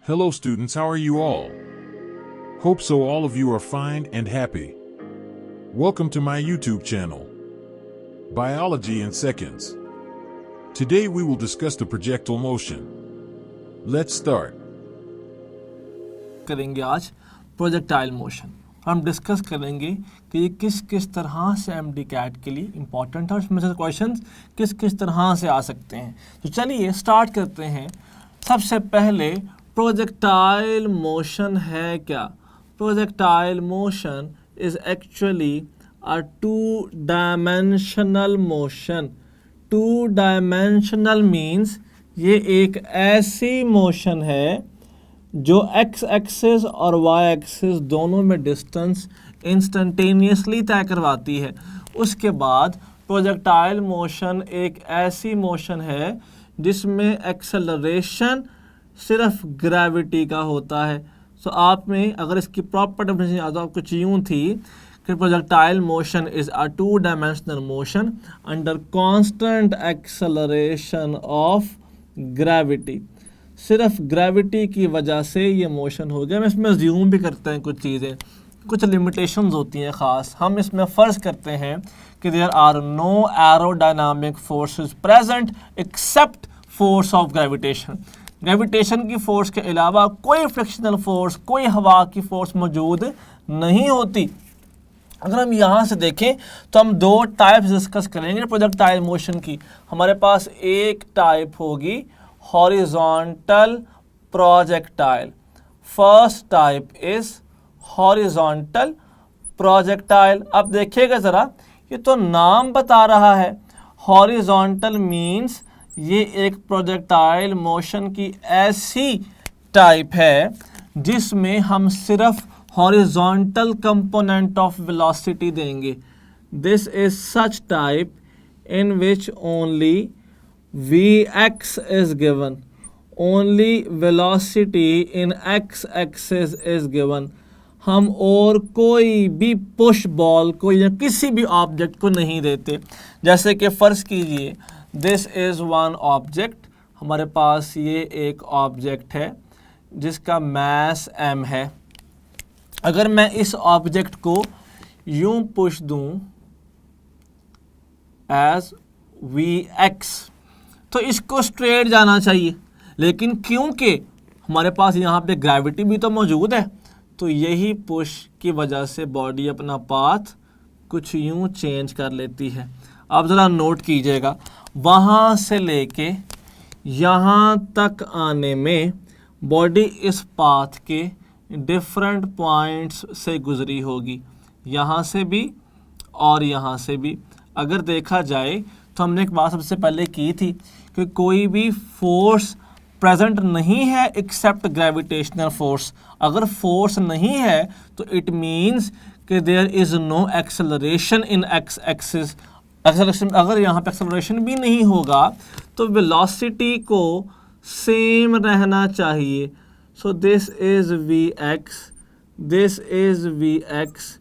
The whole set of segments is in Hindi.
Hello students, how are you all? Hope so all of you are fine and happy. Welcome to my YouTube channel, Biology in Seconds. Today we will discuss the projectile motion. Let's start. करेंगे आज प्रोजेक्टाइल मोशन। हम डिस्कस करेंगे कि ये किस किस तरह से MD-CAT के लिए इम्पॉर्टेंट है और इसमें से क्वेश्चंस किस किस तरह से आ सकते हैं। तो चलिए स्टार्ट करते हैं। सबसे पहले प्रोजेक्टाइल मोशन है क्या? Projectile motion is actually a two dimensional motion. Two dimensional means ये एक ऐसी मोशन है जो x एक्सिस और y एक्सिस दोनों में डिस्टेंस इंस्टेंटेनियसली तय करवाती है। उसके बाद प्रोजेक्टाइल मोशन एक ऐसी मोशन है जिसमें एक्सेलरेशन सिर्फ ग्रेविटी का होता है। सो आप में अगर इसकी प्रॉपर डेफिनेशन याद हो कुछ यूँ थी कि projectile motion is a two dimensional motion under constant acceleration of gravity. सिर्फ ग्रेविटी की वजह से ये मोशन हो गया। हम इसमें ज्यूम भी करते हैं कुछ चीज़ें, कुछ लिमिटेशंस होती हैं ख़ास। हम इसमें फ़र्ज़ करते हैं कि there are no aerodynamic forces present except force of gravitation. Gravitation की फोर्स के अलावा कोई फ्रिक्शनल फोर्स, कोई हवा की फोर्स मौजूद नहीं होती। अगर हम यहाँ से देखें तो हम दो टाइप्स डिस्कस करेंगे प्रोजेक्टाइल मोशन की। हमारे पास एक टाइप होगी horizontal projectile. First type is horizontal projectile. अब देखिएगा ज़रा, ये तो नाम बता रहा है। हॉरिजॉन्टल मीन्स ये एक प्रोजेक्टाइल मोशन की ऐसी टाइप है जिसमें हम सिर्फ हॉरिजॉन्टल कंपोनेंट ऑफ वेलोसिटी देंगे। This is such type in which only Vx is given, only velocity in x axis is given। हम और कोई भी पुश बॉल को या किसी भी ऑब्जेक्ट को नहीं देते। जैसे कि फ़र्ज़ कीजिए दिस इज़ वन ऑब्जेक्ट। हमारे पास ये एक ऑब्जेक्ट है जिसका मास m है। अगर मैं इस ऑब्जेक्ट को यूं पुश दूं एज Vx तो इसको स्ट्रेट जाना चाहिए, लेकिन क्योंकि हमारे पास यहाँ पे ग्रेविटी भी तो मौजूद है तो यही पुश की वजह से बॉडी अपना पाथ कुछ यूं चेंज कर लेती है। आप ज़रा नोट कीजिएगा, वहाँ से लेके यहाँ तक आने में बॉडी इस पाथ के डिफरेंट पॉइंट्स से गुजरी होगी, यहाँ से भी और यहाँ से भी। अगर देखा जाए तो हमने एक बात सबसे पहले की थी कि कोई भी फोर्स प्रेजेंट नहीं है एक्सेप्ट ग्रेविटेशनल फोर्स। अगर फोर्स नहीं है तो इट मींस कि there is no acceleration in X axis. Acceleration, अगर यहाँ पे एक्सेलरेशन भी नहीं होगा तो वेलोसिटी को सेम रहना चाहिए। सो this is Vx, this is Vx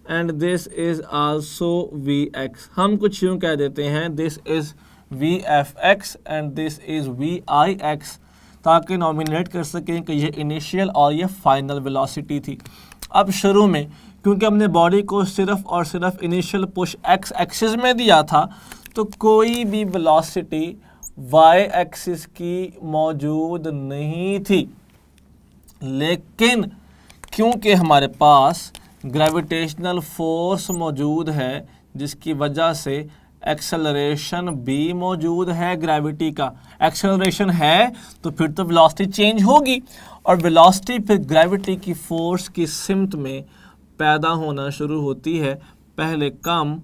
and this is also Vx। हम कुछ यूँ कह देते हैं this is Vfx and this is Vix, ताकि नॉमिनेट कर सकें कि ये इनिशियल और ये फाइनल वेलोसिटी थी। अब शुरू में क्योंकि हमने बॉडी को सिर्फ और सिर्फ इनिशियल पुश x एक्सिस में दिया था तो कोई भी वेलोसिटी y एक्सिस की मौजूद नहीं थी, लेकिन क्योंकि हमारे पास ग्रेविटेशनल फोर्स मौजूद है जिसकी वजह से एक्सेलरेशन भी मौजूद है। ग्रेविटी का एक्सेलरेशन है तो फिर तो वेलोसिटी चेंज होगी और वेलोसिटी फिर ग्रेविटी की फोर्स की सिमत में पैदा होना शुरू होती है, पहले कम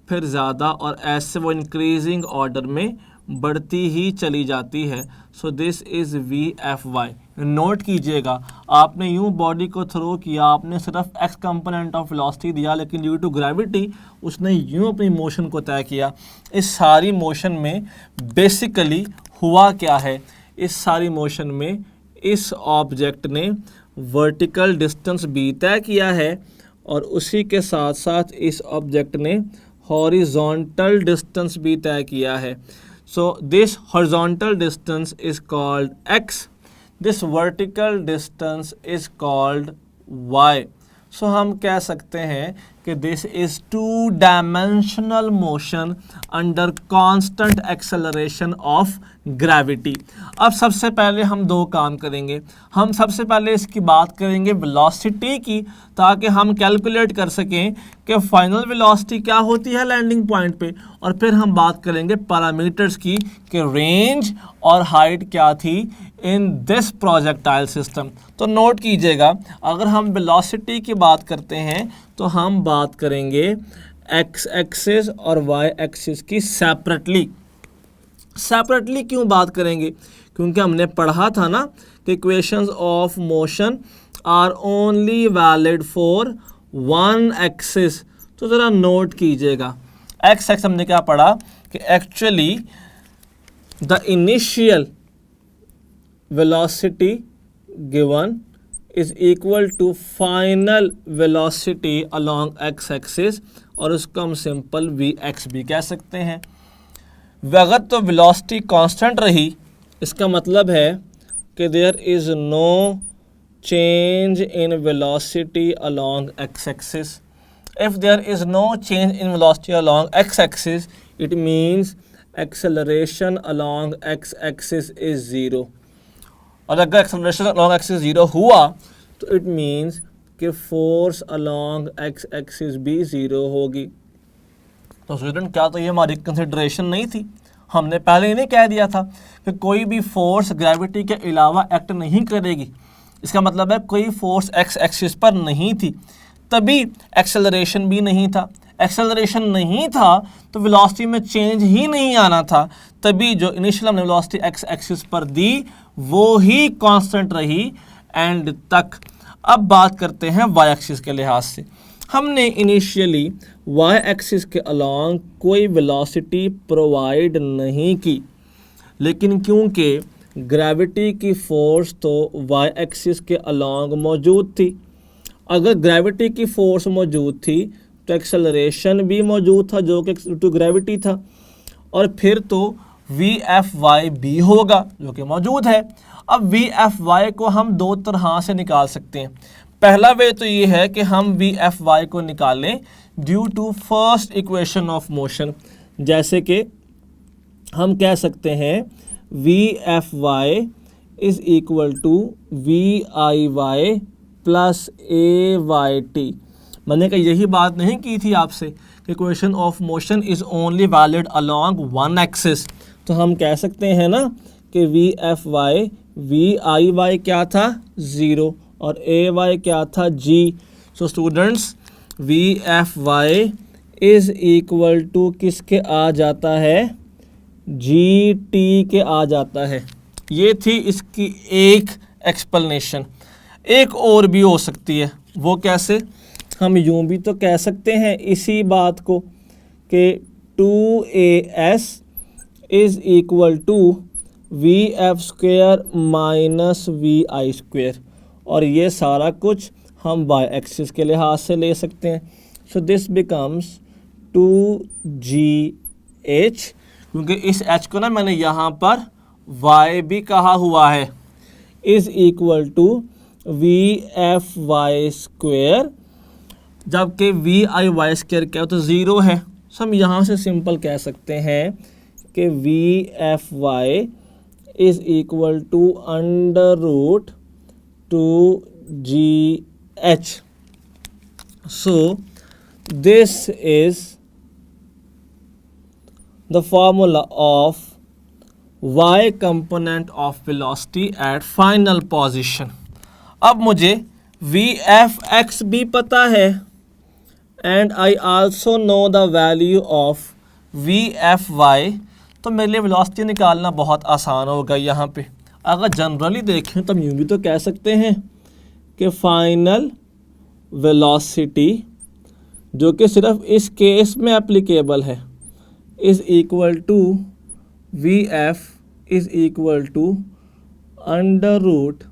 फिर ज़्यादा और ऐसे वो इंक्रीजिंग ऑर्डर में बढ़ती ही चली जाती है। सो दिस इज़ Vfy। नोट कीजिएगा, आपने यूं बॉडी को थ्रो किया, आपने सिर्फ x कंपोनेंट ऑफ वेलोसिटी दिया, लेकिन ड्यू टू ग्रेविटी उसने यूं अपनी मोशन को तय किया। इस सारी मोशन में बेसिकली हुआ क्या है? इस सारी मोशन में इस ऑब्जेक्ट ने वर्टिकल डिस्टेंस भी तय किया है और उसी के साथ साथ इस ऑब्जेक्ट ने हॉरिजॉन्टल डिस्टेंस भी तय किया है। So this horizontal distance is called x, this vertical distance is called y। सो हम कह सकते हैं कि this is two dimensional motion under constant acceleration of gravity. अब सबसे पहले हम दो काम करेंगे। हम सबसे पहले इसकी बात करेंगे वेलोसिटी की, ताकि हम कैलकुलेट कर सकें कि फाइनल वेलोसिटी क्या होती है लैंडिंग पॉइंट पे, और फिर हम बात करेंगे पैरामीटर्स की कि रेंज और हाइट क्या थी इन दिस प्रोजेक्टाइल सिस्टम। तो नोट कीजिएगा, अगर हम वेलोसिटी की बात करते हैं तो हम बात करेंगे एक्स एक्सिस और वाई एक्सिस की सेपरेटली। सेपरेटली क्यों बात करेंगे? क्योंकि हमने पढ़ा था ना कि equations of motion are only valid for one axis. तो ज़रा नोट कीजिएगा, एक्स एक्स हमने क्या पढ़ा कि actually the initial velocity given is equal to final velocity along x axis, और उसको हम सिंपल vx भी कह सकते हैं। अगर तो velocity कांस्टेंट रही, इसका मतलब है कि there is no change in velocity along x axis. If there is no change in velocity along x axis, it means acceleration along x axis is 0। और अगर एक्सेलरेशन अलॉन्ग एक्सिस 0 हुआ तो इट मीन्स कि फोर्स अलॉन्ग एक्स एक्सिस भी 0 होगी। तो स्टूडेंट क्या तो ये हमारी कंसिडरेशन नहीं थी? हमने पहले ही नहीं कह दिया था कि कोई भी फोर्स ग्रेविटी के अलावा एक्ट नहीं करेगी। इसका मतलब है कोई फोर्स एक्स एक्सिस पर नहीं थी, तभी एक्सेलरेशन भी नहीं था। एक्सेलरेशन नहीं था तो वेलोसिटी में चेंज ही नहीं आना था, तभी जो इनिशियल हमने वेलोसिटी एक्स एक्सिस पर दी वो ही कांस्टेंट रही एंड तक। अब बात करते हैं वाई एक्सिस के लिहाज से। हमने इनिशियली वाई एक्सिस के अलॉन्ग कोई वेलोसिटी प्रोवाइड नहीं की, लेकिन क्योंकि ग्रेविटी की फोर्स तो वाई एक्सिस के अलॉन्ग मौजूद थी, अगर ग्रेविटी की फोर्स मौजूद थी तो एक्सेलरेशन भी मौजूद था जो कि टू ग्रेविटी था, और फिर तो वी एफ वाई भी होगा जो कि मौजूद है। अब वी एफ वाई को हम दो तरह से निकाल सकते हैं। पहला वे तो ये है कि हम वी एफ वाई को निकालें due to first equation of motion, जैसे कि हम कह सकते हैं V F Y is equal to V I Y plus A Y T. मैंने कहा यही बात नहीं की थी आपसे कि equation of motion is only valid along one axis. तो हम कह सकते हैं ना कि V F Y V I Y क्या था 0 और ए वाई क्या था g। So students V F Y is equal to किसके आ जाता है? जी टी के आ जाता है। ये थी इसकी एक एक्सप्लेनेशन। एक और भी हो सकती है, वो कैसे? हम यूँ भी तो कह सकते हैं इसी बात को कि 2as is equal to V F square minus V I square, और ये सारा कुछ हम वाई एक्सिस के लिहाज से ले सकते हैं। सो दिस बिकम्स 2gh, क्योंकि इस h को ना मैंने यहाँ पर y भी कहा हुआ है, is equal to V F Y square, जबकि वी आई वाई स्क्वेयर क्या हो तो 0 है। सो हम यहाँ से सिंपल कह सकते हैं कि V F Y is equal to under root 2gh। So this is the formula of y component of velocity at final position. अब मुझे वी एफ एक्स भी पता है and I also know the value of V F Y, तो मेरे लिए वेलोसिटी निकालना बहुत आसान होगा। यहाँ पे अगर जनरली देखें तो हम यूँ भी तो कह सकते हैं कि फाइनल वेलोसिटी, जो कि सिर्फ इस केस में एप्लीकेबल है, is equal to V F is equal to under root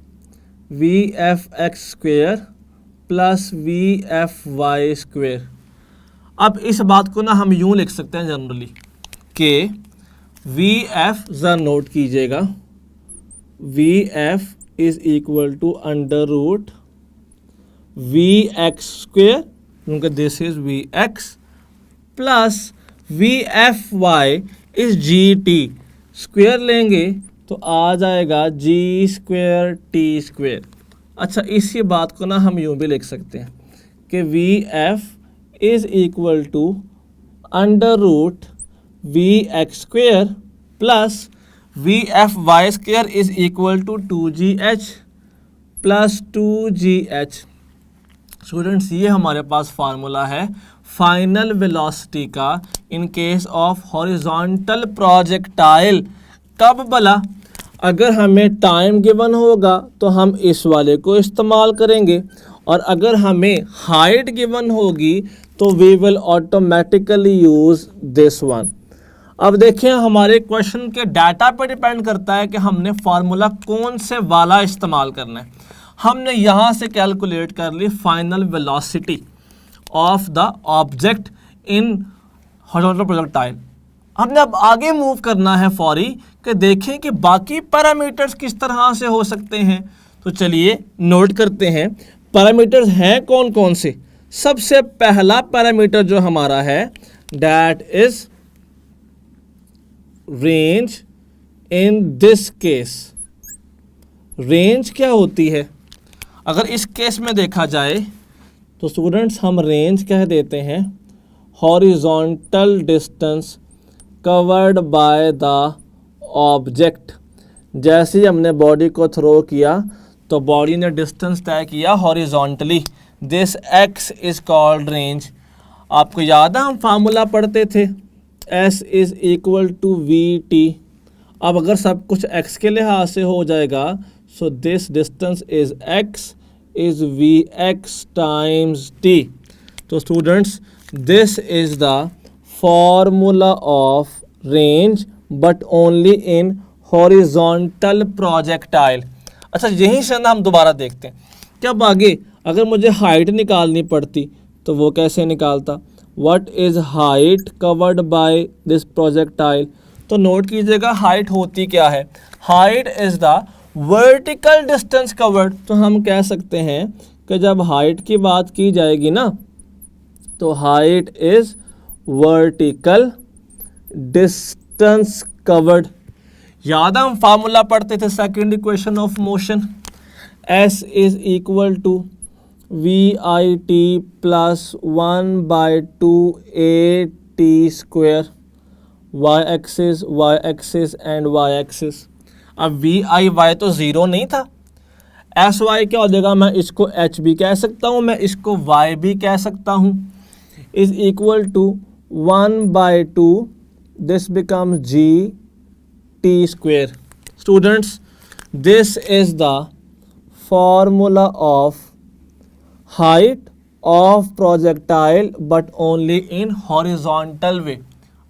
V F X square plus V F Y square. अब इस बात को ना हम यूँ लिख सकते हैं जनरली कि वी एफ ज़रा नोट कीजिएगा, V F is equal to under root V X square, क्योंकि this is V X plus V F Y is G T, square लेंगे तो आ जाएगा जी स्क्वेयर टी स्क्वेयर। अच्छा, इसी बात को ना हम यूँ भी लिख सकते हैं कि V F is equal to under root V X square plus V F Y square is equal to 2gh plus 2gh। Students, ये हमारे पास फार्मूला है फाइनल वेलोसिटी का in case of horizontal projectile. कब भला? अगर हमें टाइम गिवन होगा तो हम इस वाले को इस्तेमाल करेंगे, और अगर हमें हाइट गिवन होगी तो we will automatically use this one. अब देखें, हमारे क्वेश्चन के डाटा पर डिपेंड करता है कि हमने फार्मूला कौन से वाला इस्तेमाल करना है। हमने यहाँ से कैलकुलेट कर ली final velocity of the object in horizontal projectile. हमने अब आगे मूव करना है फौरी कि देखें कि बाकी पैरामीटर्स किस तरह से हो सकते हैं। तो चलिए नोट करते हैं पैरामीटर्स हैं कौन कौन से। सबसे पहला पैरामीटर जो हमारा है that is range. In this case range क्या होती है? अगर इस केस में देखा जाए तो स्टूडेंट्स हम रेंज कह देते हैं horizontal distance covered by the object. जैसे ही हमने बॉडी को थ्रो किया तो बॉडी ने डिस्टेंस तय किया horizontally, this X is called range. आपको याद है हम फार्मूला पढ़ते थे S is equal to V T. अब अगर सब कुछ x के लिहाज से हो जाएगा, so this distance is x is V X times T. तो students, this is the formula of range but only in horizontal projectile. अच्छा, यहीं से ना हम दोबारा देखते हैं कि अब आगे अगर मुझे हाइट निकालनी पड़ती तो वो कैसे निकालता। What is height covered by this projectile? तो नोट कीजिएगा हाइट होती क्या है। Height is the vertical distance covered. तो हम कह सकते हैं कि जब हाइट की बात की जाएगी ना तो height is vertical distance covered. याद हम फार्मूला पढ़ते थे second equation of motion, S is equal to V I T plus 1/2 AT square, y axis and y axis. अब वी आई वाई तो ज़ीरो नहीं था, एस वाई क्या हो जाएगा? मैं इसको एच भी कह सकता हूँ, मैं इसको वाई भी कह सकता हूँ। Is equal to 1/2, this becomes G T square. Students, this is the formula of height of projectile but only in horizontal way.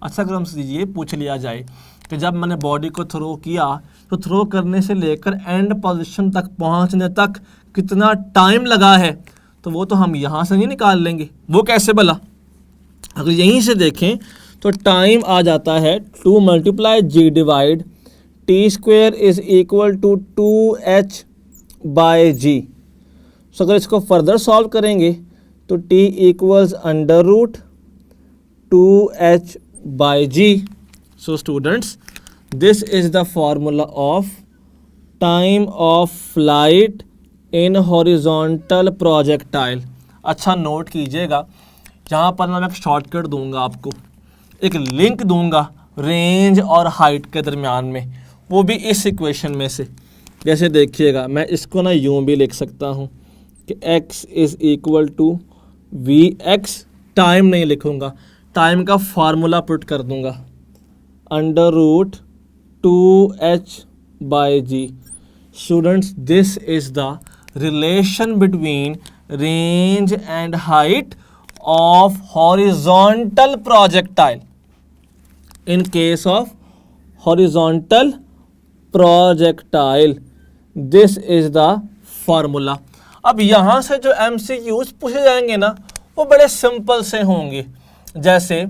अच्छा, अगर हमसे ये पूछ लिया जाए कि जब मैंने बॉडी को थ्रो किया तो थ्रो करने से लेकर एंड पोजीशन तक पहुंचने तक कितना टाइम लगा है, तो वो तो हम यहाँ से नहीं निकाल लेंगे। वो कैसे भला? अगर यहीं से देखें तो टाइम आ जाता है 2 × g divide T square is equal to 2h/g। So अगर इसको फर्दर सॉल्व करेंगे तो t equals under root 2h/g। So students, this is the formula of time of flight in horizontal projectile। अच्छा, नोट कीजिएगा, यहाँ पर मैं एक शॉर्टकट दूंगा आपको, एक लिंक दूंगा रेंज और हाइट के दरमियान में, वो भी इस इक्वेशन में से। जैसे देखिएगा, मैं इसको ना यूँ भी लिख सकता हूँ कि x is equal to V X, time नहीं लिखूँगा, टाइम का फार्मूला पुट कर दूँगा under root 2h/g। Students, this is the relation between range and height of horizontal projectile. In case of horizontal projectile, this is the formula. अब यहाँ से जो MCQs पूछे जाएंगे ना वो बड़े सिंपल से होंगे। जैसे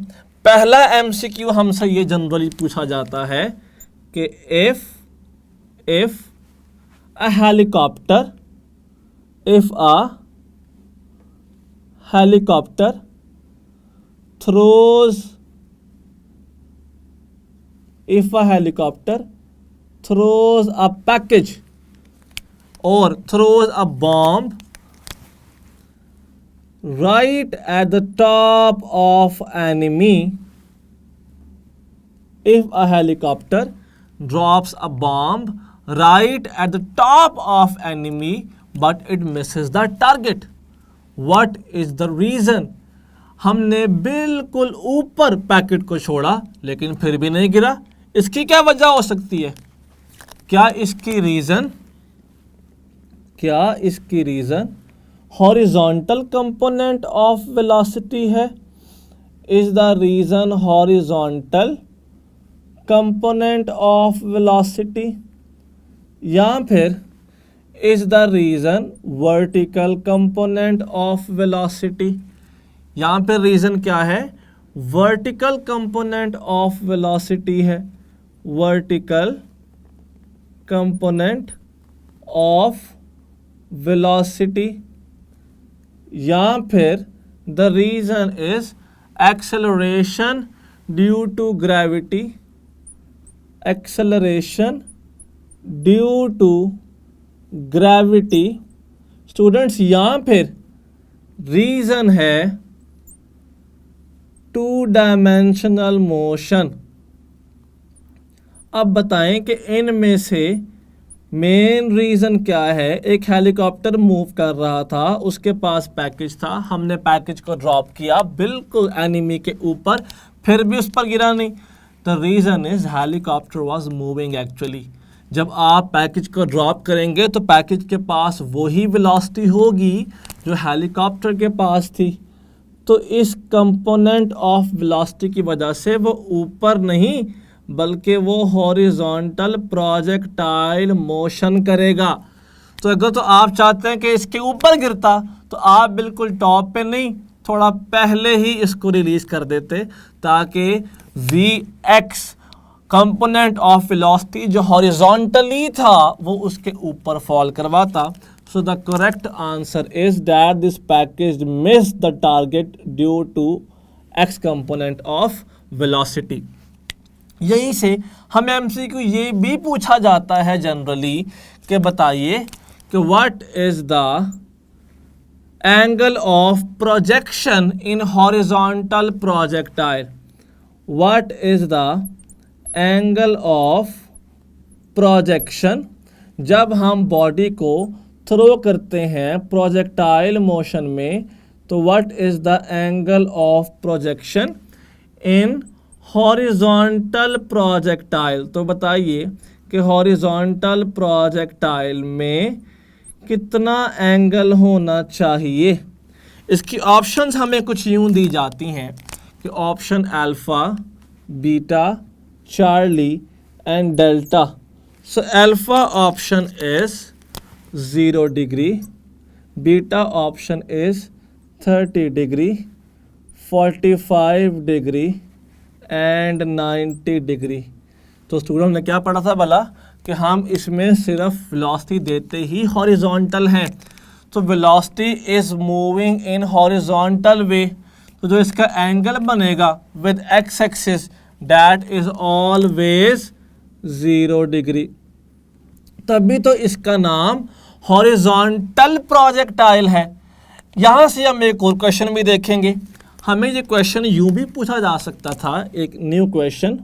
पहला MCQ हमसे ये जनरली पूछा जाता है कि if a helicopter, if a helicopter throws a package or throws a bomb right at the top of enemy, if a helicopter drops a bomb right at the top of enemy but it misses the target, what is the reason? हमने बिल्कुल ऊपर पैकेट को छोड़ा लेकिन फिर भी नहीं गिरा, इसकी क्या वजह हो सकती है? क्या इसकी reason horizontal component of velocity है? Is the reason horizontal component of velocity, या फिर is the reason vertical component of velocity? यहाँ पे रीजन क्या है? वर्टिकल कंपोनेंट ऑफ वेलोसिटी है, वर्टिकल कंपोनेंट ऑफ वेलोसिटी, या फिर the reason is acceleration due to gravity, acceleration due to gravity. Students यहाँ फिर रीजन है टू डायमेंशनल मोशन। अब बताएं कि इनमें से मेन रीज़न क्या है? एक हेलीकॉप्टर मूव कर रहा था, उसके पास पैकेज था, हमने पैकेज को ड्रॉप किया बिल्कुल एनिमी के ऊपर, फिर भी उस पर गिरा नहीं। The reason is helicopter was moving actually. जब आप पैकेज को ड्रॉप करेंगे तो पैकेज के पास वही वेलोसिटी होगी जो हेलीकॉप्टर के पास थी, तो इस कंपोनेंट ऑफ वेलोसिटी की वजह से वो ऊपर नहीं बल्कि वो हॉरिजॉन्टल प्रोजेक्टाइल मोशन करेगा। तो अगर तो आप चाहते हैं कि इसके ऊपर गिरता तो आप बिल्कुल टॉप पे नहीं, थोड़ा पहले ही इसको रिलीज कर देते ताकि Vx कंपोनेंट ऑफ वेलोसिटी जो हॉरिजॉन्टली था वो उसके ऊपर फॉल करवाता। So the correct answer is that this package missed the target due to x component of velocity। यहीं से हमें MCQ ये भी पूछा जाता है जनरली कि बताइए कि what is the angle of projection in horizontal projectile? What is the angle of projection जब हम बॉडी को थ्रो करते हैं प्रोजेक्टाइल मोशन में, तो what is the angle of projection in horizontal projectile? तो बताइए कि हॉरिजॉन्टल प्रोजेक्टाइल में कितना एंगल होना चाहिए? इसकी ऑप्शंस हमें कुछ यूं दी जाती हैं कि option alpha, beta, Charlie and delta. So alpha option is 0 degree, beta option is 30 degree, 45 degree and 90 degree। तो स्टूडेंट ने क्या पढ़ा था भला कि हम इसमें सिर्फ वेलोसिटी देते ही हॉरिजॉन्टल हैं, तो velocity is moving in horizontal way, तो जो इसका एंगल बनेगा with X axis that is always 0 degree, तभी तो इसका नाम हॉरिजॉन्टल प्रोजेक्टाइल है। यहाँ से हम एक और क्वेश्चन भी देखेंगे। हमें ये क्वेश्चन यूं भी पूछा जा सकता था, एक न्यू क्वेश्चन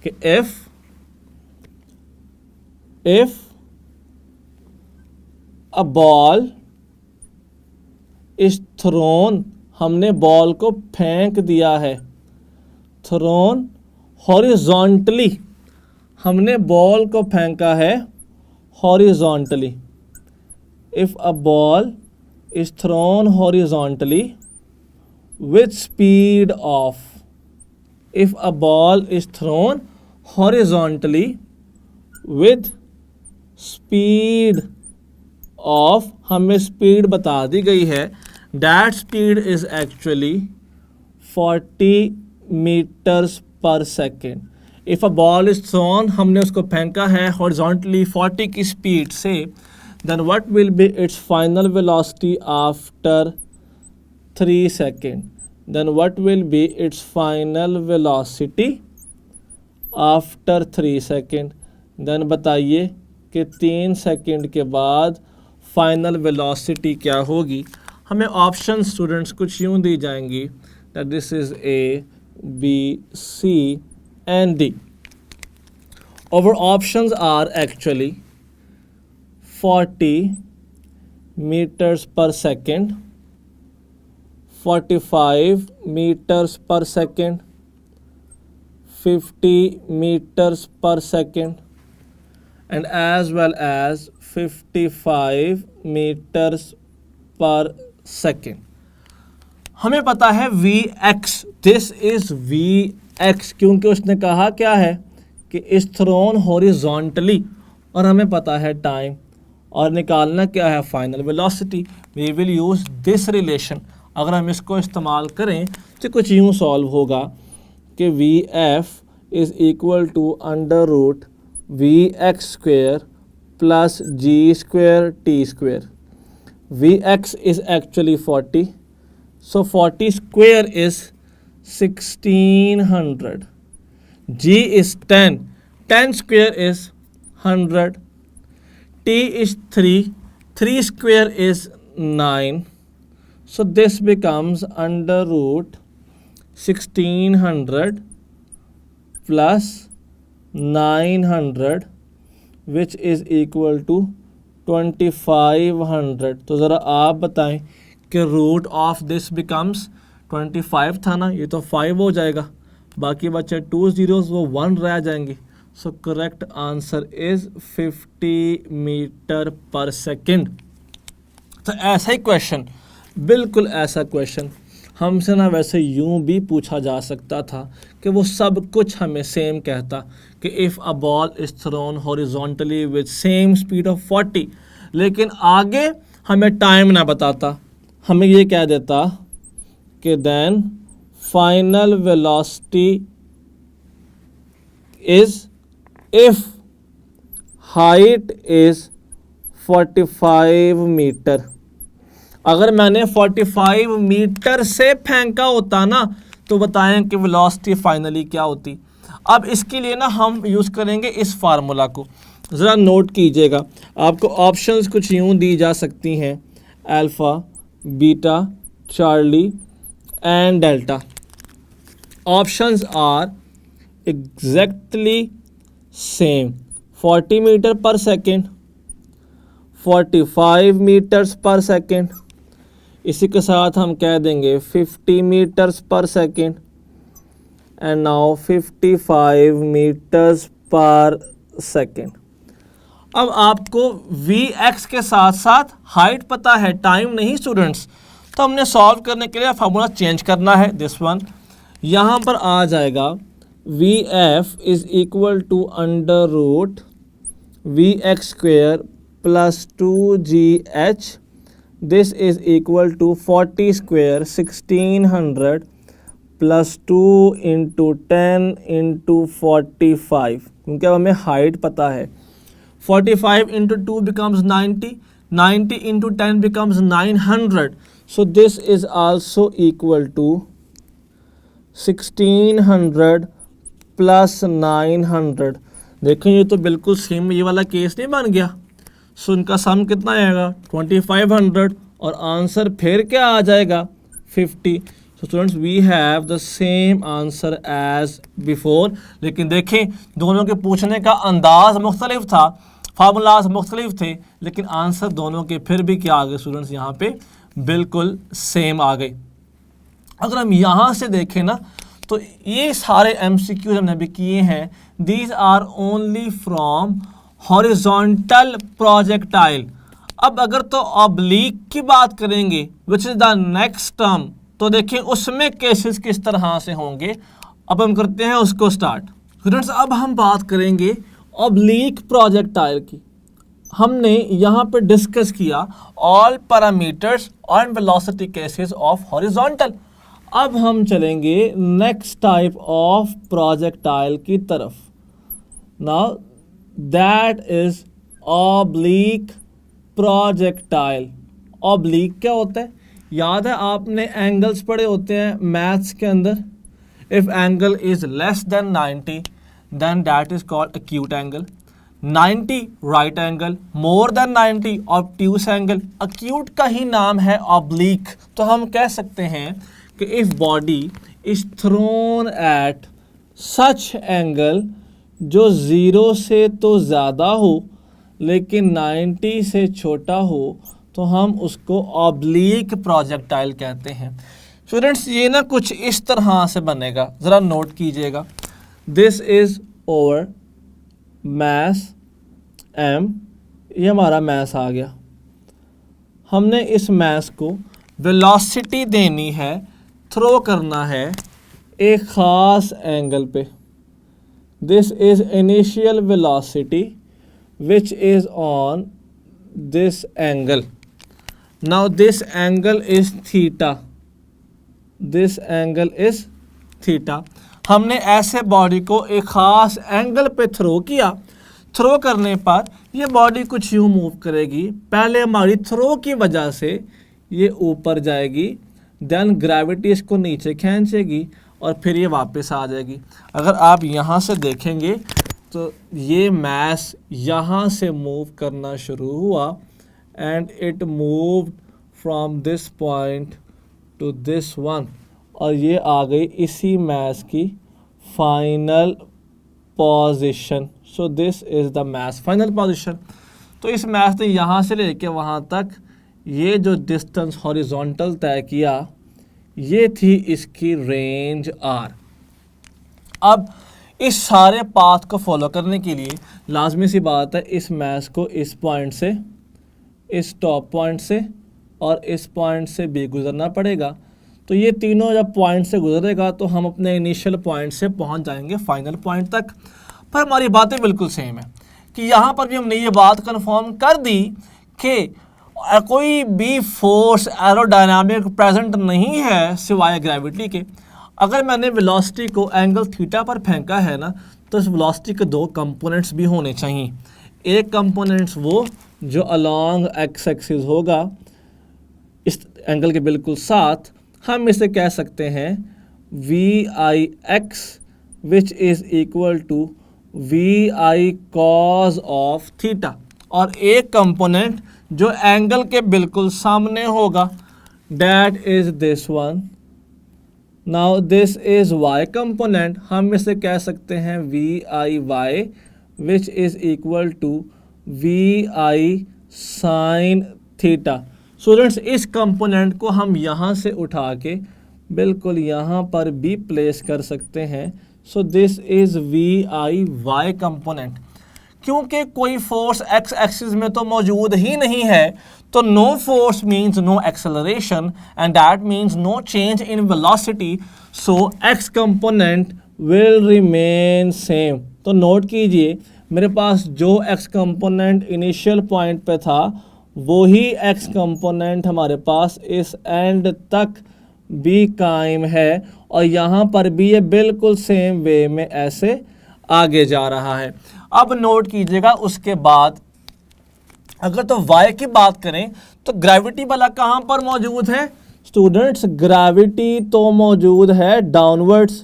कि if a ball is thrown, हमने बॉल को फेंक दिया है, थ्रोन हॉरिजॉन्टली, हमने बॉल को फेंका है horizontally. If a ball is thrown horizontally with speed of, if a ball is thrown horizontally with speed of, हमें स्पीड बता दी गई है, that speed is actually 40 meters per second। If a ball is thrown, हमने उसको फेंका है हॉरिजॉन्टली 40 की स्पीड से, then what will be its final velocity after 3 second, then what will be its final velocity after 3 second, देन बताइए कि 3 सेकेंड के बाद फाइनल वेलोसिटी क्या होगी। हमें ऑप्शन स्टूडेंट्स कुछ यूँ दी जाएंगी that this is A, B, C and D. Our options are actually 40 meters per second, 45 meters per second, 50 meters per second, and as well as 55 meters per second. हमें पता है Vx, दिस इज Vx, क्योंकि उसने कहा क्या है कि इस थ्रोन हॉरिजॉन्टली, और हमें पता है टाइम, और निकालना क्या है final velocity. We will use this relation. अगर हम इसको इस्तेमाल करें तो कुछ यूँ सॉल्व होगा कि Vf is equal to under root Vx square plus G square T square. Vx is actually 40, so 40 square is 1600. G is 10. 10 square is 100. T is 3. 3 square is 9. So this becomes under root 1600 plus 900, which is equal to 2500. तो ज़रा आप बताएं कि रूट ऑफ दिस बिकम्स 25 था ना, ये तो 5 हो जाएगा, बाकी बचे 2 zeros, वो 1 रह जाएंगे। So correct answer is 50 meter per second. तो ऐसा ही क्वेश्चन, बिल्कुल ऐसा क्वेश्चन हमसे ना वैसे यूं भी पूछा जा सकता था कि वो सब कुछ हमें सेम कहता कि if a ball is throne horizontally with same speed of 40, लेकिन आगे हमें टाइम ना बताता, हमें ये कह देता कि then final velocity is if height is 45 meter. अगर मैंने 45 मीटर से फेंका होता ना तो बताएं कि वेलोसिटी फाइनली क्या होती। अब इसके लिए ना हम यूज़ करेंगे इस फार्मूला को, ज़रा नोट कीजिएगा। आपको ऑप्शंस कुछ यूँ दी जा सकती हैं, alpha, beta, Charlie and delta. Options are exactly same, 40 meter per second, 45 meters per second, इसी के साथ हम कह देंगे 50 meters per second and now 55 meters per second. अब आपको Vx के साथ साथ हाइट पता है, टाइम नहीं स्टूडेंट्स, तो हमने सॉल्व करने के लिए फार्मूला चेंज करना है। दिस वन यहाँ पर आ जाएगा Vf is equal to under root Vx square plus 2GH, this is equal to 40 square 1600 plus 2 into 10 into 45, क्योंकि अब हमें हाइट पता है। 45 into 2 becomes 90, 90 into 10 becomes 900, so this is also equal to 1600 plus 900। देखें ये तो बिल्कुल सेम ये वाला केस नहीं बन गया। सो इनका सम कितना आएगा 2500 और आंसर फिर क्या आ जाएगा 50। So students we have the same answer as before, लेकिन देखें दोनों के पूछने का अंदाज मुख्तलिफ था, फार्मूलाज मुख्तलिफ थे, लेकिन आंसर दोनों के फिर भी क्या आ गए स्टूडेंट्स, यहाँ पे बिल्कुल सेम आ गए। अगर हम यहाँ से देखें ना तो ये सारे MCQs हमने भी किए हैं, these are only from horizontal projectile. अब अगर तो ऑब्लिक की बात करेंगे which is the next term, तो देखें उसमें केसेस किस तरह से होंगे। अब हम करते हैं उसको स्टार्ट। स्टूडेंट्स अब हम बात करेंगे ऑब्लिक प्रोजेक्टाइल की। हमने यहाँ पे डिस्कस किया ऑल पैरामीटर्स और वेलोसिटी केसेस ऑफ हॉरिजॉन्टल। अब हम चलेंगे नेक्स्ट टाइप ऑफ प्रोजेक्टाइल की तरफ। Now that is oblique projectile. Oblique क्या होता है? याद है आपने एंगल्स पढ़े होते हैं मैथ्स के अंदर। If angle is less than 90 then that is called acute angle. 90 right angle, more than 90 obtuse angle. Acute का ही नाम है ऑब्लिक। तो हम कह सकते हैं कि if body is throne at such angle जो 0 से तो ज़्यादा हो लेकिन 90 से छोटा हो तो हम उसको ऑब्लिक प्रोजेक्टाइल कहते हैं। स्टूडेंट्स ये ना कुछ इस तरह से बनेगा, ज़रा नोट कीजिएगा। This is over mass m, ये हमारा मैस आ गया। हमने इस मैस को वेलोसिटी देनी है, थ्रो करना है एक ख़ास एंगल पे। This is initial velocity which is on this angle. Now this angle is theta. This angle is theta. हमने ऐसे बॉडी को एक ख़ास एंगल पे थ्रो किया। थ्रो करने पर ये बॉडी कुछ यूँ मूव करेगी। पहले हमारी थ्रो की वजह से ये ऊपर जाएगी, देन ग्रेविटी इसको नीचे खींचेगी और फिर ये वापस आ जाएगी। अगर आप यहाँ से देखेंगे तो ये मैस यहाँ से मूव करना शुरू हुआ and it moved from this point to this one, और ये आ गई इसी मैस की final position. So this is the mass final position. तो इस मैस ने यहाँ से लेके वहाँ तक ये जो डिस्टेंस हॉरिजॉन्टल तय किया, ये थी इसकी रेंज आर। अब इस सारे पाथ को फॉलो करने के लिए लाजमी सी बात है इस मैस को इस पॉइंट से, इस टॉप पॉइंट से और इस पॉइंट से भी गुजरना पड़ेगा। तो ये तीनों जब पॉइंट से गुजरेगा तो हम अपने इनिशियल पॉइंट से पहुंच जाएंगे फाइनल पॉइंट तक। पर हमारी बातें बिल्कुल सेम है कि यहाँ पर भी हमने ये बात कंफर्म कर दी कि कोई भी फोर्स एरोडायनामिक प्रेजेंट नहीं है सिवाय ग्रेविटी के। अगर मैंने वेलोसिटी को एंगल थीटा पर फेंका है ना, तो इस वेलोसिटी के दो कंपोनेंट्स भी होने चाहिए। एक कंपोनेंट्स वो जो अलोंग एक्स एक्सिस होगा इस एंगल के बिल्कुल साथ, हम इसे कह सकते हैं V I X which is equal to V I cos of theta. और एक कंपोनेंट जो एंगल के बिल्कुल सामने होगा, that is this one. Now this is y component, हम इसे कह सकते हैं V I Y which is equal to V I sine theta. Students इस कंपोनेंट को हम यहाँ से उठा के बिल्कुल यहाँ पर भी प्लेस कर सकते हैं। So this is V I Y component. क्योंकि कोई फोर्स एक्स एक्सिस में तो मौजूद ही नहीं है, तो no force means no acceleration and that means no change in velocity. So X component will remain same. तो नोट कीजिए मेरे पास जो एक्स कंपोनेंट इनिशियल पॉइंट पे था वही एक्स कंपोनेंट हमारे पास इस एंड तक भी कायम है, और यहाँ पर भी ये बिल्कुल सेम वे में ऐसे आगे जा रहा है। अब नोट कीजिएगा उसके बाद अगर तो y की बात करें तो ग्रेविटी वाला कहाँ पर मौजूद है? स्टूडेंट्स ग्रेविटी तो मौजूद है डाउनवर्ड्स,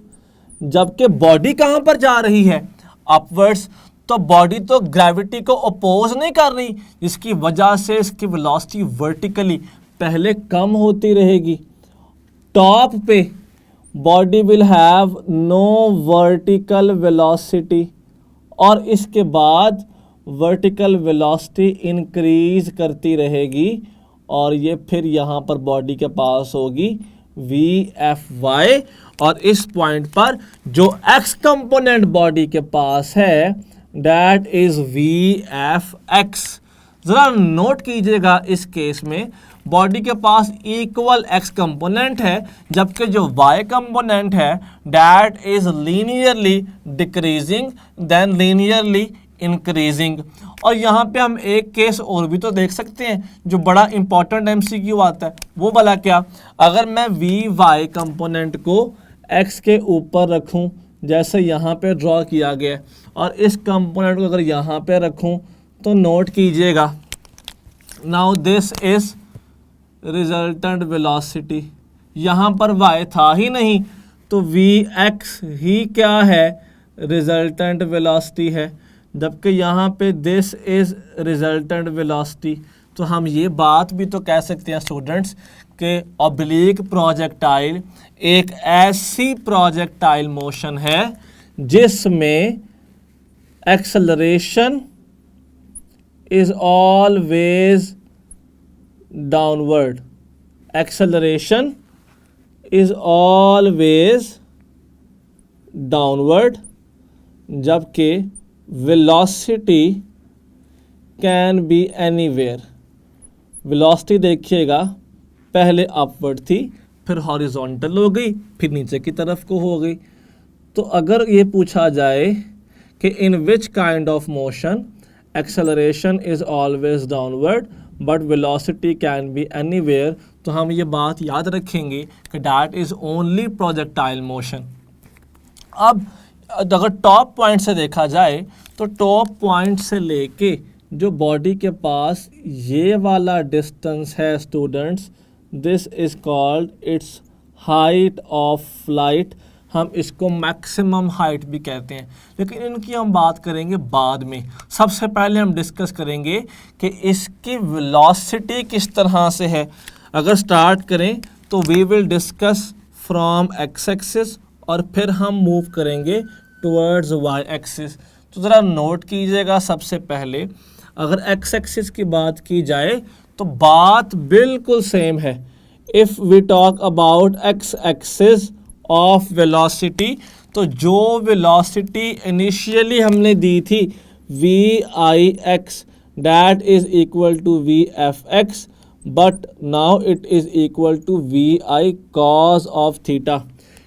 जबकि बॉडी कहाँ पर जा रही है? अपवर्ड्स। तो बॉडी तो ग्रेविटी को अपोज नहीं कर रही, जिसकी वजह से इसकी वेलोसिटी वर्टिकली पहले कम होती रहेगी। टॉप पे body will have no vertical velocity, और इसके बाद वर्टिकल वेलोसिटी इंक्रीज करती रहेगी, और ये फिर यहाँ पर बॉडी के पास होगी वी एफ वाई, और इस पॉइंट पर जो एक्स कंपोनेंट बॉडी के पास है that is we F x. ज़रा नोट कीजिएगा इस केस में बॉडी के पास इक्वल एक्स कंपोनेंट है, जबकि जो वाई कंपोनेंट है that is linearly decreasing then linearly increasing. और यहाँ पे हम एक केस और भी तो देख सकते हैं जो बड़ा इंपॉर्टेंट एमसीक्यू आता है, वो वाला क्या, अगर मैं वी वाई कंपोनेंट को एक्स के ऊपर रखूं जैसे यहाँ पे ड्रॉ किया गया है, और इस कंपोनेंट को अगर यहाँ पे रखूं तो नोट कीजिएगा, now this is resultant velocity. यहाँ पर y था ही नहीं तो vx ही क्या है, रिजल्टेंट वेलोसिटी है, जबकि यहाँ पे दिस इज रिजल्टेंट वेलोसिटी। तो हम ये बात भी तो कह सकते हैं स्टूडेंट्स कि ऑब्लिक प्रोजेक्टाइल एक ऐसी प्रोजेक्टाइल मोशन है जिसमें acceleration is always downward, acceleration is always downward, जबकि velocity can be anywhere. Velocity देखिएगा पहले अपवर्ड थी, फिर हॉरिजॉन्टल हो गई, फिर नीचे की तरफ को हो गई। तो अगर ये पूछा जाए कि in which kind of motion acceleration is always downward but velocity can be anywhere, तो हम ये बात याद रखेंगे कि that is only projectile motion. अब अगर टॉप पॉइंट से देखा जाए तो टॉप पॉइंट से लेके जो बॉडी के पास ये वाला डिस्टेंस है students, this is called its height of flight. हम इसको मैक्सिमम हाइट भी कहते हैं, लेकिन इनकी हम बात करेंगे बाद में। सबसे पहले हम डिस्कस करेंगे कि इसकी वेलोसिटी किस तरह से है। अगर स्टार्ट करें तो we will discuss from X axis और फिर हम मूव करेंगे टुवर्ड्स वाई एक्सिस। तो ज़रा नोट कीजिएगा, सबसे पहले अगर एक्स एक्सिस की बात की जाए तो बात बिल्कुल सेम है। If we talk about X axis of velocity, तो जो वेलोसिटी इनिशियली हमने दी थी V I X, that is equal to V F X, but now it is equal to V I cos of theta.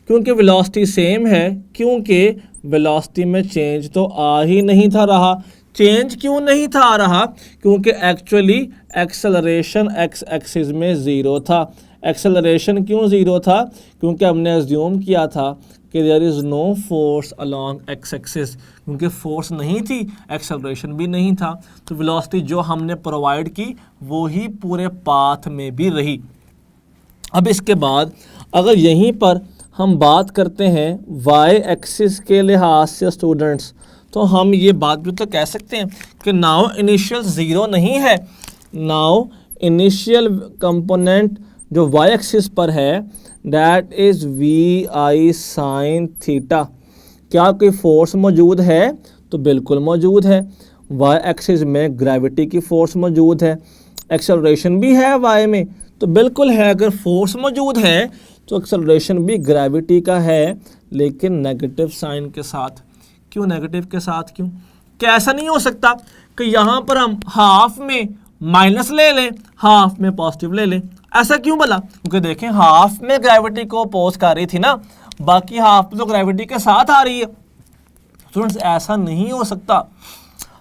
क्योंकि वेलोसिटी सेम है, क्योंकि वेलोसिटी में चेंज तो आ ही नहीं था रहा। चेंज क्यों नहीं था आ रहा, क्योंकि एक्चुअली एक्सेलरेशन एक्स एक्सिस में ज़ीरो था। एक्सेलरेशन क्यों ज़ीरो था, क्योंकि हमने अज्यूम किया था कि there is no force along X axis, क्योंकि फोर्स नहीं थी, एक्सेलरेशन भी नहीं था। तो वेलोसिटी जो हमने प्रोवाइड की वो ही पूरे पाथ में भी रही। अब इसके बाद अगर यहीं पर हम बात करते हैं वाई एक्सिस के लिहाज से स्टूडेंट्स, तो हम ये बात भी तो कह सकते हैं कि नाउ इनिशियल ज़ीरो नहीं है। नाउ इनिशियल कंपोनेंट जो वाई एक्सिस पर है that is V I sine theta. क्या कोई फोर्स मौजूद है, तो बिल्कुल मौजूद है। वाई एक्सिस में ग्रेविटी की फोर्स मौजूद है, एक्सेलरेशन भी है वाई में, तो बिल्कुल है। अगर फोर्स मौजूद है तो एक्सेलरेशन भी ग्रेविटी का है, लेकिन नेगेटिव साइन के साथ। क्यों नेगेटिव के साथ, क्यों? क्या ऐसा नहीं हो सकता कि यहाँ पर हम हाफ में माइनस ले लें, हाफ में पॉजिटिव ले लें? ऐसा क्यों बोला? क्योंकि देखें हाफ में ग्रेविटी को अपोज कर रही थी ना, बाकी हाफ तो ग्रेविटी के साथ आ रही है। स्टूडेंट्स ऐसा नहीं हो सकता।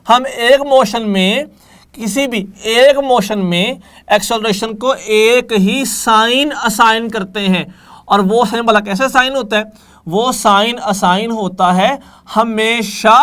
हम एक मोशन में, किसी भी एक मोशन में एक्सेलरेशन को एक ही साइन असाइन करते हैं, और वो साइन वाला कैसे साइन होता है? वो साइन असाइन होता है हमेशा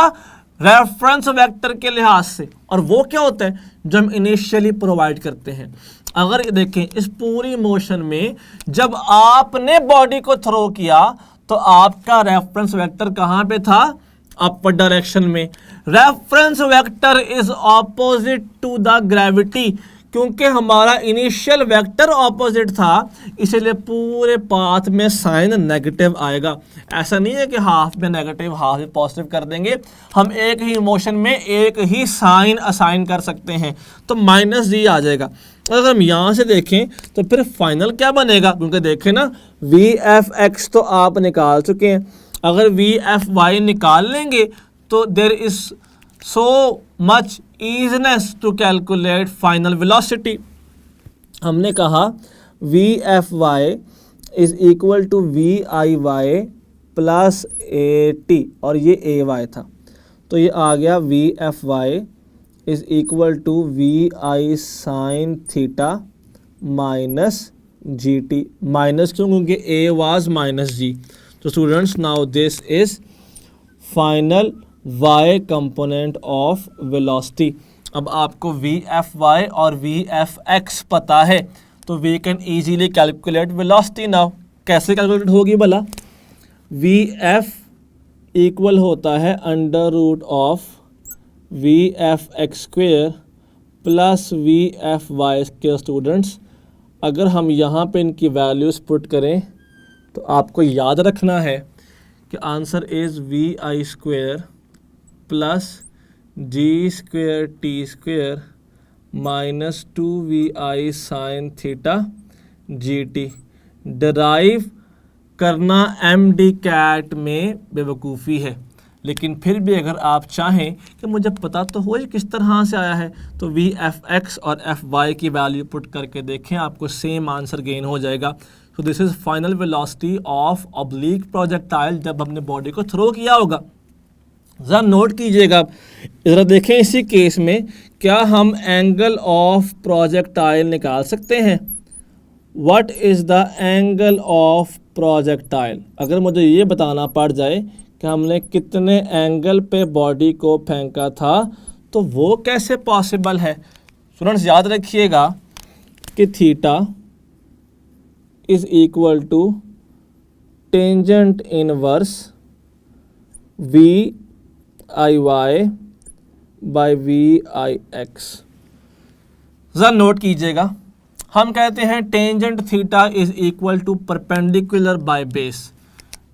रेफरेंस वेक्टर के लिहाज से, और वो क्या होता है जो हम इनिशियली प्रोवाइड करते हैं। अगर ये देखें इस पूरी मोशन में जब आपने बॉडी को थ्रो किया तो आपका रेफरेंस वेक्टर कहाँ पे था? अपर डायरेक्शन में। Reference vector is opposite to the gravity, क्योंकि हमारा इनिशियल वेक्टर ऑपोजिट था, इसलिए पूरे पाथ में साइन नेगेटिव आएगा। ऐसा नहीं है कि हाफ में नेगेटिव हाफ में पॉजिटिव कर देंगे। हम एक ही मोशन में एक ही साइन असाइन कर सकते हैं, तो माइनस जी आ जाएगा। अगर हम यहाँ से देखें तो फिर फाइनल क्या बनेगा? क्योंकि देखें ना, वी एफ एक्स तो आप निकाल चुके हैं, अगर वी एफ वाई निकाल लेंगे तो there is so much easiness to calculate final velocity. हमने कहा V F Y is equal to V I Y plus A T, और ये ए वाई था। तो ये आ गया V F Y is equal to V I sine theta minus G T. Minus क्यों? क्योंकि ए वाज माइनस जी। तो students now this is final y component of velocity. अब आपको वी एफ वाई और वी एफ एक्स पता है तो we can easily calculate velocity now. कैसे कैलकुलेट होगी भला? वी एफ इक्वल होता है under root of V F X square plus V F Y square. Students अगर हम यहाँ पे इनकी वैल्यूज़ पुट करें तो आपको याद रखना है कि answer is V I square plus G square T square minus 2vi sine theta G T. Derive करना एमडी कैट में बेवकूफ़ी है, लेकिन फिर भी अगर आप चाहें कि मुझे पता तो हो किस तरह से आया है तो वी एफ एक्स और एफ वाई की वैल्यू पुट करके देखें, आपको सेम आंसर गेन हो जाएगा। So this is final velocity of oblique projectile जब हमने बॉडी को थ्रो किया होगा। ज़रा नोट कीजिएगा, ज़रा देखें इसी केस में क्या हम एंगल ऑफ प्रोजेक्टाइल निकाल सकते हैं? What is the angle of projectile? अगर मुझे ये बताना पड़ जाए कि हमने कितने एंगल पे बॉडी को फेंका था तो वो कैसे पॉसिबल है? स्टूडेंट्स याद रखिएगा कि theta is equal to tangent inverse V I Y by V I X. ज़रा नोट कीजिएगा, हम कहते हैं tangent theta is equal to perpendicular by base.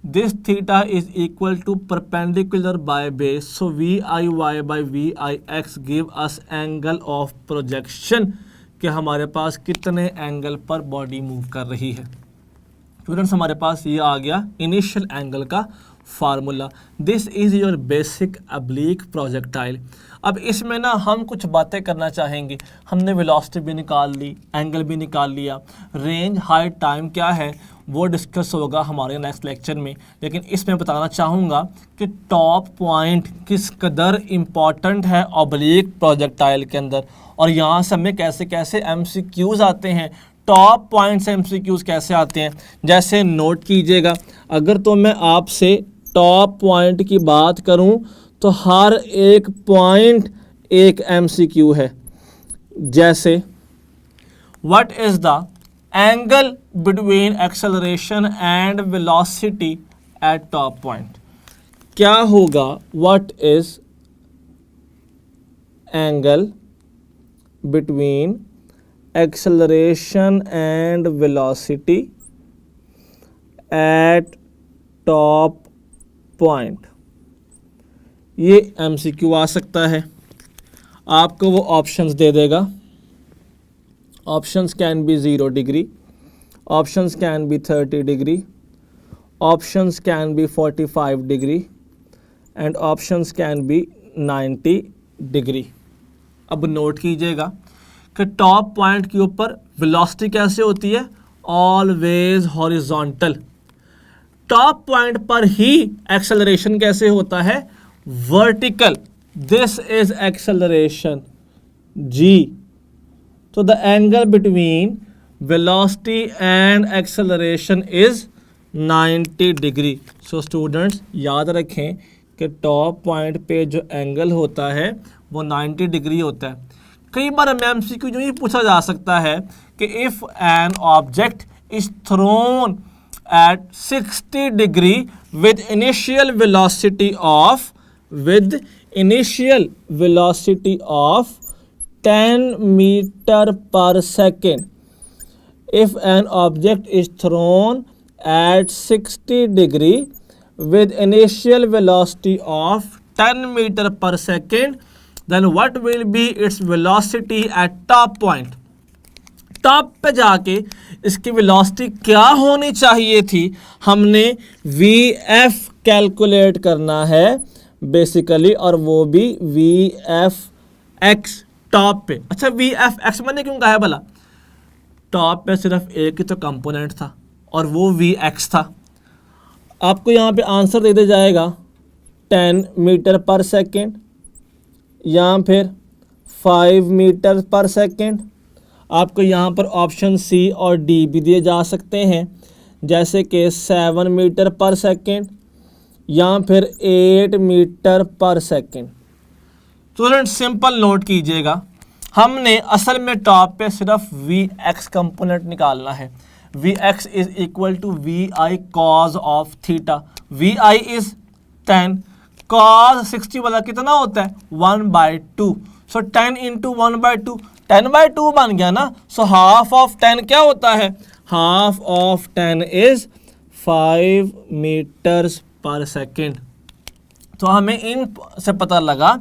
This theta is equal to perpendicular by base, so V I Y by V I X give us angle of projection कि हमारे पास कितने एंगल पर बॉडी मूव कर रही है। स्टूडेंट्स हमारे पास ये आ गया इनिशियल एंगल का formula. This is your basic oblique projectile. अब इसमें ना हम कुछ बातें करना चाहेंगे। हमने वेलोसिटी भी निकाल ली, एंगल भी निकाल लिया, रेंज, हाइट, टाइम क्या है वो डिस्कस होगा हमारे नेक्स्ट लेक्चर में। लेकिन इसमें बताना चाहूँगा कि टॉप पॉइंट किस कदर इम्पॉर्टेंट है ऑब्लिक प्रोजेक्टाइल के अंदर, और यहाँ से हमें कैसे कैसे MCQs आते हैं, टॉप पॉइंट्स MCQs कैसे आते हैं। जैसे नोट कीजिएगा, अगर तो मैं आपसे टॉप पॉइंट की बात करूं तो हर एक पॉइंट एक MCQ है। जैसे what is the angle between acceleration and velocity at top point? क्या होगा what is angle between acceleration and velocity at top point? ये MCQ आ सकता है। आपको वो ऑप्शंस दे देगा। Options can be 0 degree, options can be 30 degree, options can be 45 degree and options can be 90 degree. अब नोट कीजिएगा कि टॉप पॉइंट के ऊपर वेलोसिटी कैसे होती है? Always horizontal. टॉप पॉइंट पर ही एक्सेलरेशन कैसे होता है? Vertical. This is acceleration g। तो the angle between velocity and acceleration is 90 degree. So students याद रखें कि टॉप पॉइंट पे जो एंगल होता है वो 90 डिग्री होता है। कई बार हमें MCQ जो ये पूछा जा सकता है कि if an object is throne at 60 degree with initial velocity of 10 meter per second. If an object is thrown at 60 degree with initial velocity of 10 meter per second, then what will be its velocity at top point? Top पे जाके इसकी वेलोसिटी क्या होनी चाहिए थी? हमने VF कैलकुलेट करना है बेसिकली, और वो भी VFX टॉप पे। अच्छा VFX मैंने क्यों कहा है भला? टॉप पे सिर्फ एक ही तो कंपोनेंट था और वो VX था। आपको यहाँ पे आंसर दे दिया जाएगा 10 मीटर पर सेकेंड या फिर 5 मीटर पर सेकेंड। आपको यहाँ पर ऑप्शन सी और डी भी दिए जा सकते हैं, जैसे कि 7 मीटर पर सेकेंड या फिर 8 metre per second. Student simple note कीजिएगा, हमने असल में टॉप पे सिर्फ वी एक्स कंपोनेंट निकालना है। V X is equal to V I cos of theta. V I is 10, cos 60 वाला कितना होता है 1/2। सो 10 इंटू 1/2 10/2 बन गया ना। सो हाफ ऑफ 10 क्या होता है, half of 10 is 5 metres per second. तो हमें इन से पता लगा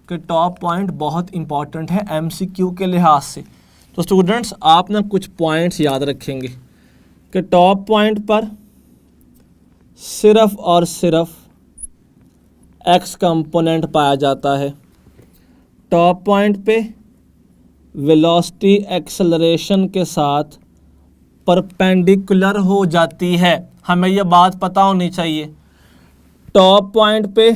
कि टॉप पॉइंट बहुत इंपॉर्टेंट है एमसीक्यू के लिहाज से। तो स्टूडेंट्स आप ना कुछ पॉइंट्स याद रखेंगे कि टॉप पॉइंट पर सिर्फ और सिर्फ एक्स कंपोनेंट पाया जाता है। टॉप पॉइंट पे वेलोसिटी एक्सेलरेशन के साथ परपेंडिकुलर हो जाती है, हमें यह बात पता होनी चाहिए। टॉप पॉइंट पे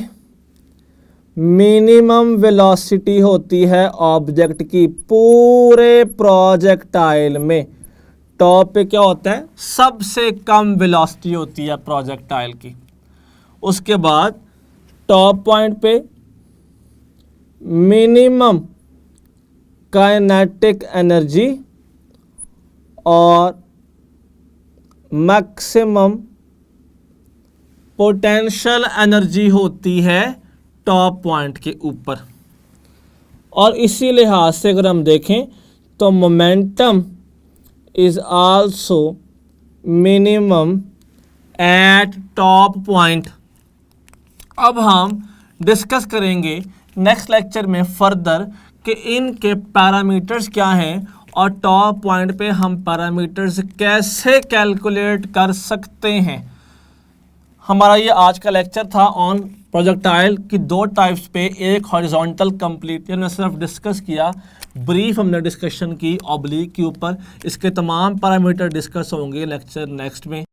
मिनिमम वेलोसिटी होती है ऑब्जेक्ट की पूरे प्रोजेक्टाइल में। टॉप पे क्या होता है, सबसे कम वेलोसिटी होती है प्रोजेक्टाइल की। उसके बाद टॉप पॉइंट पे मिनिमम काइनेटिक एनर्जी और मैक्सिमम पोटेंशियल एनर्जी होती है टॉप पॉइंट के ऊपर। और इसी लिहाज से अगर हम देखें तो momentum is also minimum eight top point. अब हम डिस्कस करेंगे नेक्स्ट लेक्चर में फर्दर कि इनके पैरामीटर्स क्या हैं और टॉप पॉइंट पे हम पैरामीटर्स कैसे कैलकुलेट कर सकते हैं। हमारा ये आज का लेक्चर था ऑन प्रोजेक्टाइल की दो टाइप्स पे, एक हॉरिजॉन्टल कंप्लीट हमने सिर्फ डिस्कस किया, ब्रीफ हमने डिस्कशन की ऑब्लिक के ऊपर। इसके तमाम पैरामीटर डिस्कस होंगे लेक्चर नेक्स्ट में।